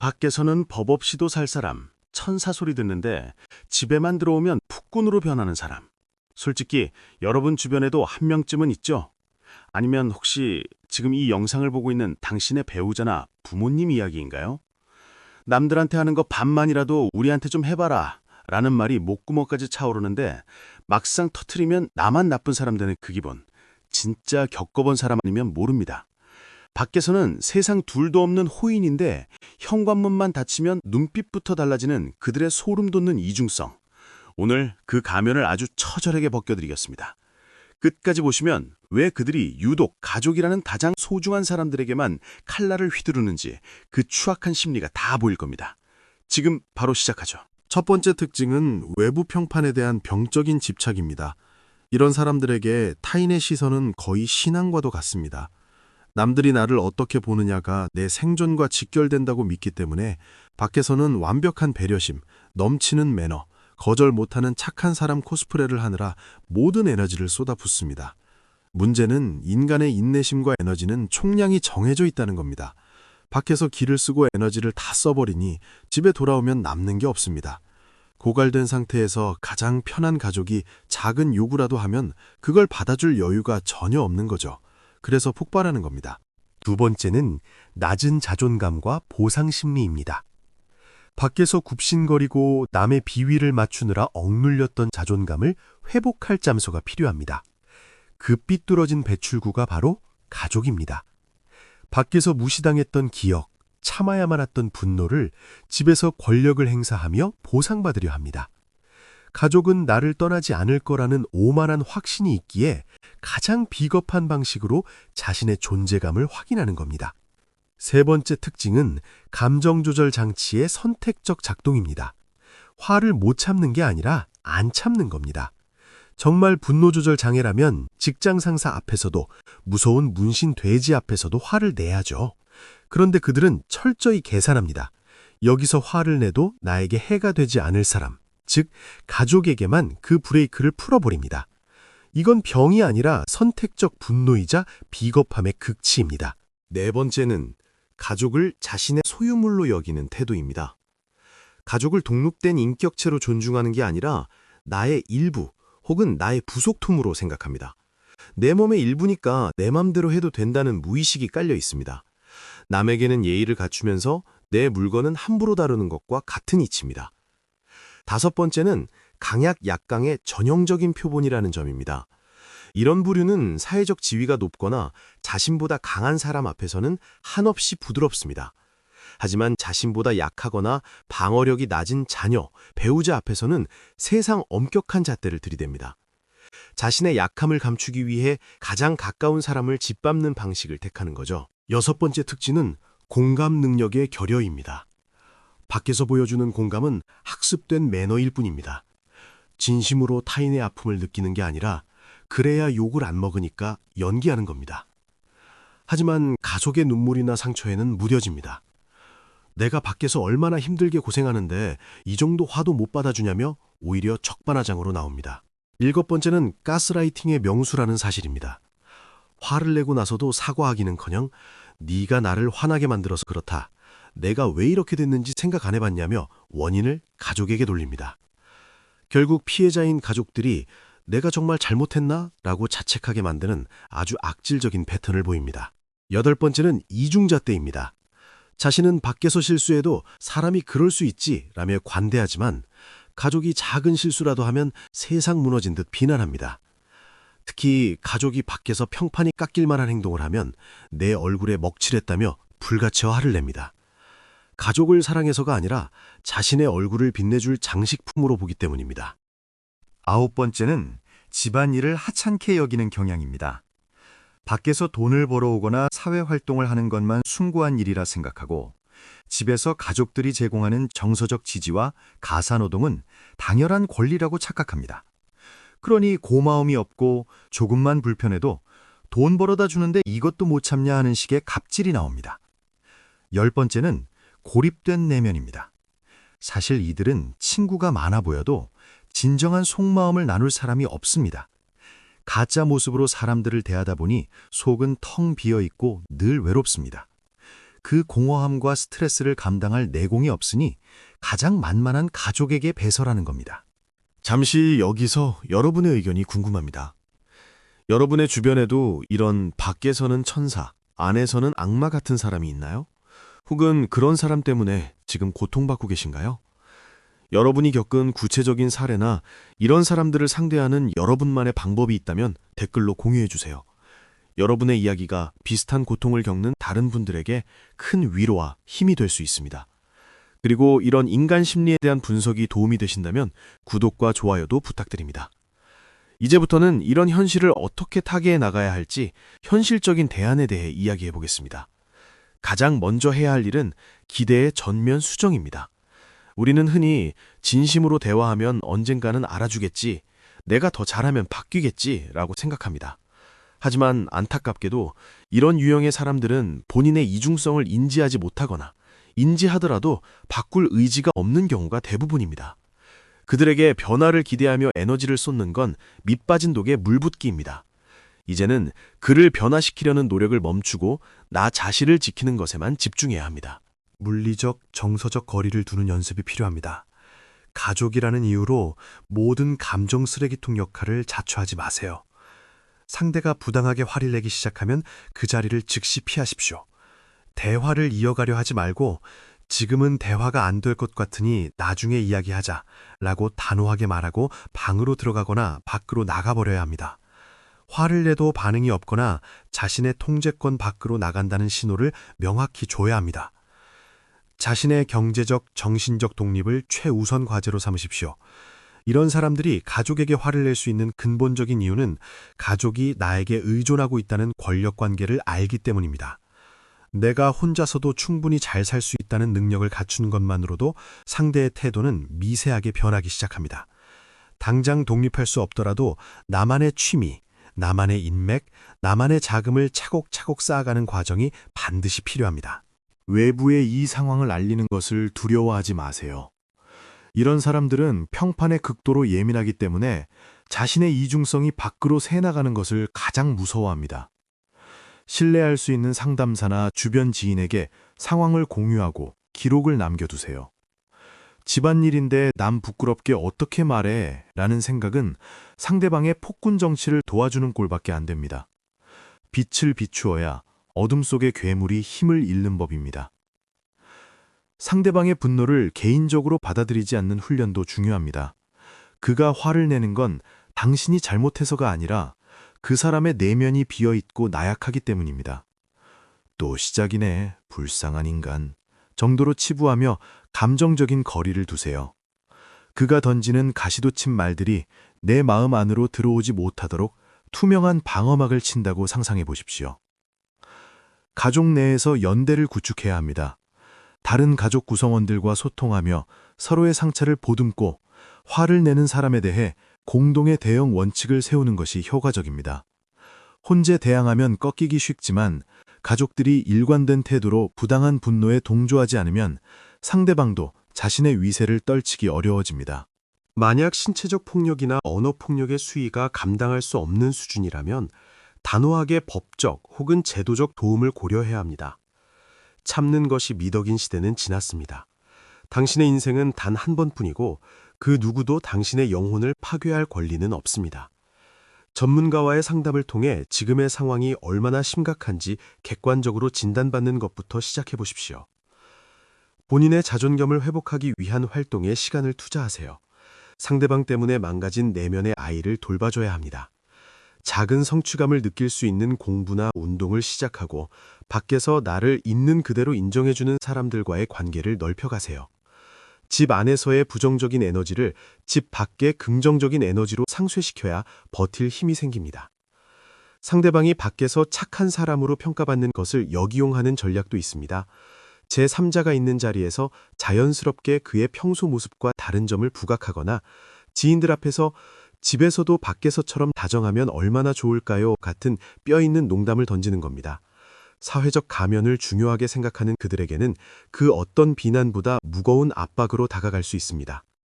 밖에서는 법 없이도 살 사람, 천사 소리 듣는데 집에만 들어오면 폭군으로 변하는 사람. 솔직히 여러분 주변에도 한 명쯤은 있죠? 아니면 혹시 지금 이 영상을 보고 있는 당신의 배우자나 부모님 이야기인가요? 남들한테 하는 거 반만이라도 우리한테 좀 해봐라 라는 말이 목구멍까지 차오르는데 막상 터트리면 나만 나쁜 사람 되는 그 기분. 진짜 겪어본 사람 아니면 모릅니다. 밖에서는 세상 둘도 없는 호인인데 현관문만 닫히면 눈빛부터 달라지는 그들의 소름 돋는 이중성. 오늘 그 가면을 아주 처절하게 벗겨드리겠습니다. 끝까지 보시면 왜 그들이 유독 가족이라는 가장 소중한 사람들에게만 칼날을 휘두르는지 그 추악한 심리가 다 보일 겁니다. 지금 바로 시작하죠. 첫 번째 특징은 외부 평판에 대한 병적인 집착입니다. 이런 사람들에게 타인의 시선은 거의 신앙과도 같습니다. 남들이 나를 어떻게 보느냐가 내 생존과 직결된다고 믿기 때문에 밖에서는 완벽한 배려심, 넘치는 매너, 거절 못하는 착한 사람 코스프레를 하느라 모든 에너지를 쏟아붓습니다. 문제는 인간의 인내심과 에너지는 총량이 정해져 있다는 겁니다. 밖에서 기를 쓰고 에너지를 다 써버리니 집에 돌아오면 남는 게 없습니다. 고갈된 상태에서 가장 편한 가족이 작은 요구라도 하면 그걸 받아줄 여유가 전혀 없는 거죠. 그래서 폭발하는 겁니다. 두 번째는 낮은 자존감과 보상 심리입니다. 밖에서 굽신거리고 남의 비위를 맞추느라 억눌렸던 자존감을 회복할 잠소가 필요합니다. 그 삐뚤어진 배출구가 바로 가족입니다. 밖에서 무시당했던 기억, 참아야만 했던 분노를 집에서 권력을 행사하며 보상받으려 합니다. 가족은 나를 떠나지 않을 거라는 오만한 확신이 있기에 가장 비겁한 방식으로 자신의 존재감을 확인하는 겁니다. 세 번째 특징은 감정조절 장치의 선택적 작동입니다. 화를 못 참는 게 아니라 안 참는 겁니다. 정말 분노조절 장애라면 직장 상사 앞에서도 무서운 문신 돼지 앞에서도 화를 내야죠. 그런데 그들은 철저히 계산합니다. 여기서 화를 내도 나에게 해가 되지 않을 사람, 즉 가족에게만 그 브레이크를 풀어버립니다. 이건 병이 아니라 선택적 분노이자 비겁함의 극치입니다. 네 번째는 가족을 자신의 소유물로 여기는 태도입니다. 가족을 독립된 인격체로 존중하는 게 아니라 나의 일부 혹은 나의 부속품으로 생각합니다. 내 몸의 일부니까 내 맘대로 해도 된다는 무의식이 깔려 있습니다. 남에게는 예의를 갖추면서 내 물건은 함부로 다루는 것과 같은 이치입니다. 다섯 번째는 강약 약강의 전형적인 표본이라는 점입니다. 이런 부류는 사회적 지위가 높거나 자신보다 강한 사람 앞에서는 한없이 부드럽습니다. 하지만 자신보다 약하거나 방어력이 낮은 자녀, 배우자 앞에서는 세상 엄격한 잣대를 들이댑니다. 자신의 약함을 감추기 위해 가장 가까운 사람을 짓밟는 방식을 택하는 거죠. 여섯 번째 특징은 공감 능력의 결여입니다. 밖에서 보여주는 공감은 학습된 매너일 뿐입니다. 진심으로 타인의 아픔을 느끼는 게 아니라 그래야 욕을 안 먹으니까 연기하는 겁니다. 하지만 가족의 눈물이나 상처에는 무뎌집니다. 내가 밖에서 얼마나 힘들게 고생하는데 이 정도 화도 못 받아주냐며 오히려 적반하장으로 나옵니다. 일곱 번째는 가스라이팅의 명수라는 사실입니다. 화를 내고 나서도 사과하기는커녕 네가 나를 화나게 만들어서 그렇다. 내가 왜 이렇게 됐는지 생각 안 해봤냐며 원인을 가족에게 돌립니다. 결국 피해자인 가족들이 내가 정말 잘못했나? 라고 자책하게 만드는 아주 악질적인 패턴을 보입니다. 여덟 번째는 이중잣대입니다. 자신은 밖에서 실수해도 사람이 그럴 수 있지 라며 관대하지만 가족이 작은 실수라도 하면 세상 무너진 듯 비난합니다. 특히 가족이 밖에서 평판이 깎일 만한 행동을 하면 내 얼굴에 먹칠했다며 불같이 화를 냅니다. 가족을 사랑해서가 아니라 자신의 얼굴을 빛내줄 장식품으로 보기 때문입니다. 아홉 번째는 집안일을 하찮게 여기는 경향입니다. 밖에서 돈을 벌어오거나 사회활동을 하는 것만 숭고한 일이라 생각하고 집에서 가족들이 제공하는 정서적 지지와 가사노동은 당연한 권리라고 착각합니다. 그러니 고마움이 없고 조금만 불편해도 돈 벌어다 주는데 이것도 못 참냐 하는 식의 갑질이 나옵니다. 열 번째는 고립된 내면입니다. 사실 이들은 친구가 많아 보여도 진정한 속마음을 나눌 사람이 없습니다. 가짜 모습으로 사람들을 대하다 보니 속은 텅 비어 있고 늘 외롭습니다. 그 공허함과 스트레스를 감당할 내공이 없으니 가장 만만한 가족에게 배설하는 겁니다. 잠시 여기서 여러분의 의견이 궁금합니다. 여러분의 주변에도 이런 밖에서는 천사, 안에서는 악마 같은 사람이 있나요? 혹은 그런 사람 때문에 지금 고통받고 계신가요? 여러분이 겪은 구체적인 사례나 이런 사람들을 상대하는 여러분만의 방법이 있다면 댓글로 공유해 주세요. 여러분의 이야기가 비슷한 고통을 겪는 다른 분들에게 큰 위로와 힘이 될 수 있습니다. 그리고 이런 인간 심리에 대한 분석이 도움이 되신다면 구독과 좋아요도 부탁드립니다. 이제부터는 이런 현실을 어떻게 타개해 나가야 할지 현실적인 대안에 대해 이야기해 보겠습니다. 가장 먼저 해야 할 일은 기대의 전면 수정입니다. 우리는 흔히 진심으로 대화하면 언젠가는 알아주겠지, 내가 더 잘하면 바뀌겠지라고 생각합니다. 하지만 안타깝게도 이런 유형의 사람들은 본인의 이중성을 인지하지 못하거나 인지하더라도 바꿀 의지가 없는 경우가 대부분입니다. 그들에게 변화를 기대하며 에너지를 쏟는 건 밑빠진 독에 물 붓기입니다. 이제는 그를 변화시키려는 노력을 멈추고 나 자신을 지키는 것에만 집중해야 합니다. 물리적, 정서적 거리를 두는 연습이 필요합니다. 가족이라는 이유로 모든 감정 쓰레기통 역할을 자처하지 마세요. 상대가 부당하게 화를 내기 시작하면 그 자리를 즉시 피하십시오. 대화를 이어가려 하지 말고 지금은 대화가 안 될 것 같으니 나중에 이야기하자 라고 단호하게 말하고 방으로 들어가거나 밖으로 나가버려야 합니다. 화를 내도 반응이 없거나 자신의 통제권 밖으로 나간다는 신호를 명확히 줘야 합니다. 자신의 경제적, 정신적 독립을 최우선 과제로 삼으십시오. 이런 사람들이 가족에게 화를 낼 수 있는 근본적인 이유는 가족이 나에게 의존하고 있다는 권력 관계를 알기 때문입니다. 내가 혼자서도 충분히 잘 살 수 있다는 능력을 갖추는 것만으로도 상대의 태도는 미세하게 변하기 시작합니다. 당장 독립할 수 없더라도 나만의 취미, 나만의 인맥, 나만의 자금을 차곡차곡 쌓아가는 과정이 반드시 필요합니다. 외부에 이 상황을 알리는 것을 두려워하지 마세요. 이런 사람들은 평판에 극도로 예민하기 때문에 자신의 이중성이 밖으로 새나가는 것을 가장 무서워합니다. 신뢰할 수 있는 상담사나 주변 지인에게 상황을 공유하고 기록을 남겨두세요. 집안일인데 남 부끄럽게 어떻게 말해? 라는 생각은 상대방의 폭군 정치를 도와주는 꼴밖에 안 됩니다. 빛을 비추어야 어둠 속의 괴물이 힘을 잃는 법입니다. 상대방의 분노를 개인적으로 받아들이지 않는 훈련도 중요합니다. 그가 화를 내는 건 당신이 잘못해서가 아니라 그 사람의 내면이 비어있고 나약하기 때문입니다. 또 시작이네, 불쌍한 인간 정도로 치부하며 감정적인 거리를 두세요. 그가 던지는 가시돋친 말들이 내 마음 안으로 들어오지 못하도록 투명한 방어막을 친다고 상상해 보십시오. 가족 내에서 연대를 구축해야 합니다. 다른 가족 구성원들과 소통하며 서로의 상처를 보듬고 화를 내는 사람에 대해 공동의 대응 원칙을 세우는 것이 효과적입니다. 혼자 대항하면 꺾이기 쉽지만 가족들이 일관된 태도로 부당한 분노에 동조하지 않으면 상대방도 자신의 위세를 떨치기 어려워집니다. 만약 신체적 폭력이나 언어 폭력의 수위가 감당할 수 없는 수준이라면 단호하게 법적 혹은 제도적 도움을 고려해야 합니다. 참는 것이 미덕인 시대는 지났습니다. 당신의 인생은 단 한 번뿐이고 그 누구도 당신의 영혼을 파괴할 권리는 없습니다. 전문가와의 상담을 통해 지금의 상황이 얼마나 심각한지 객관적으로 진단받는 것부터 시작해 보십시오. 본인의 자존감을 회복하기 위한 활동에 시간을 투자하세요. 상대방 때문에 망가진 내면의 아이를 돌봐줘야 합니다. 작은 성취감을 느낄 수 있는 공부나 운동을 시작하고 밖에서 나를 있는 그대로 인정해주는 사람들과의 관계를 넓혀가세요. 집 안에서의 부정적인 에너지를 집 밖의 긍정적인 에너지로 상쇄시켜야 버틸 힘이 생깁니다. 상대방이 밖에서 착한 사람으로 평가받는 것을 역이용하는 전략도 있습니다. 제3자가 있는 자리에서 자연스럽게 그의 평소 모습과 다른 점을 부각하거나 지인들 앞에서 집에서도 밖에서처럼 다정하면 얼마나 좋을까요? 같은 뼈있는 농담을 던지는 겁니다. 사회적 가면을 중요하게 생각하는 그들에게는 그 어떤 비난보다 무거운 압박으로 다가갈 수 있습니다.